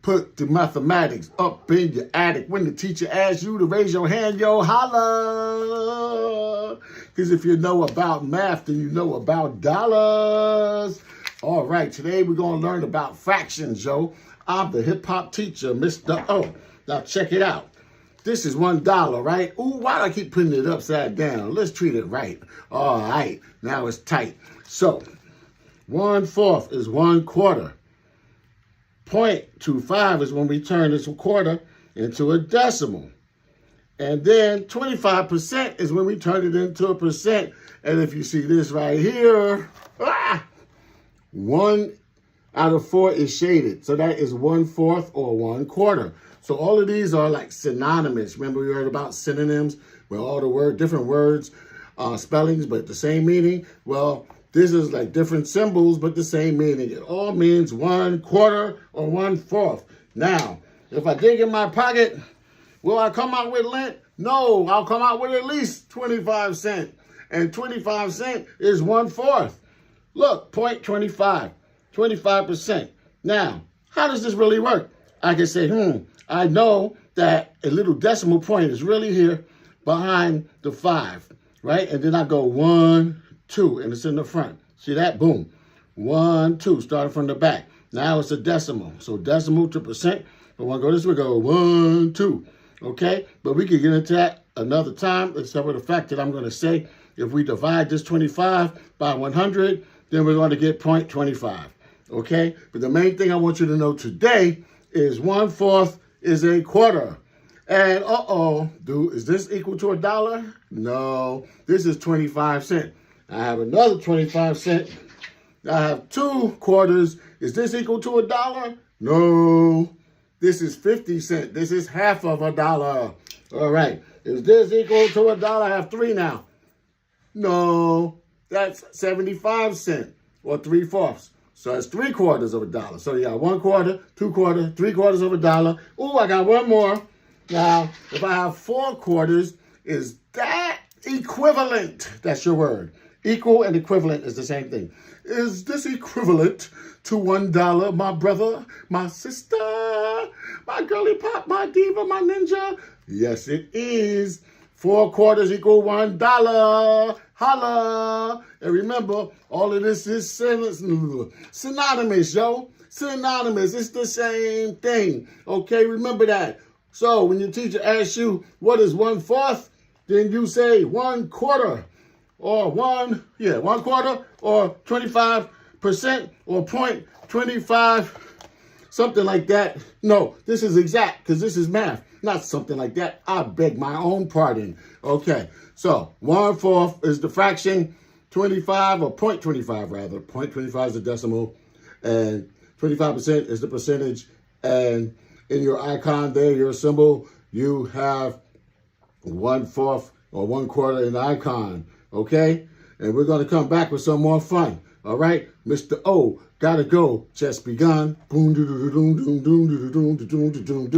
put the mathematics up in your attic. When the teacher asks you to raise your hand, yo, holla. Because if you know about math, then you know about dollars. All right, today we're going to learn about fractions, yo. I'm the hip-hop teacher, Mr. O. Now check it out. This is $1, right? Ooh, why do I keep putting it upside down? Let's treat it right. All right, now it's tight. So, 1/4 is 1/4. 0.25 is when we turn this quarter into a decimal. And then 25% is when we turn it into a percent. And if you see this right here, 1 out of 4 is shaded. So that is 1/4 or 1/4. So all of these are like synonymous. Remember we heard about synonyms where all the different words, spellings, but the same meaning? Well, this is like different symbols, but the same meaning. It all means 1/4 or 1/4. Now, if I dig in my pocket, will I come out with lint? No, I'll come out with at least 25 cents. And 25 cents is 1/4. Look, 0.25, 25%. Now, how does this really work? I can say, I know that a little decimal point is really here behind the 5, right? And then I go 1, 2, and it's in the front. See that? Boom. 1, 2, starting from the back. Now it's a decimal. So decimal to percent. But when I go this way, go 1, 2. Okay? But we can get into that another time, except for the fact that I'm going to say if we divide this 25 by 100, then we're going to get 0.25. Okay? But the main thing I want you to know today is 1/4 is a quarter. And is this equal to $1? No, this is 25 cents. I have another 25 cents. I have 2 quarters. Is this equal to $1? No, this is 50 cents. This is half of $1. All right, is this equal to $1? I have 3 now. No, that's 75 cents or 3/4. So it's 3/4 of $1. So you got 1/4, 2/4, 3/4 of $1. Ooh, I got one more. Now, if I have 4 quarters, is that equivalent? That's your word. Equal and equivalent is the same thing. Is this equivalent to $1, my brother, my sister, my girly pop, my diva, my ninja? Yes, it is. 4 quarters equal $1. Holla. And remember, all of this is synonymous, yo. Synonymous. It's the same thing. Okay, remember that. So when your teacher asks you, what is 1/4? Then you say 1/4 or 1/4 or 25% or 0.25, something like that. No, this is exact because this is math, not something like that. I beg my own pardon. Okay, so 1/4 is the fraction, 25 or 0.25 rather. 0.25 is the decimal and 25% is the percentage. And in your icon there, your symbol, you have 1/4 or 1/4 in the icon, okay? And we're going to come back with some more fun, all right? Mr. O, gotta go, just begun. Boom, doo doo doo doo doo doo doo doo doo doo doo doo.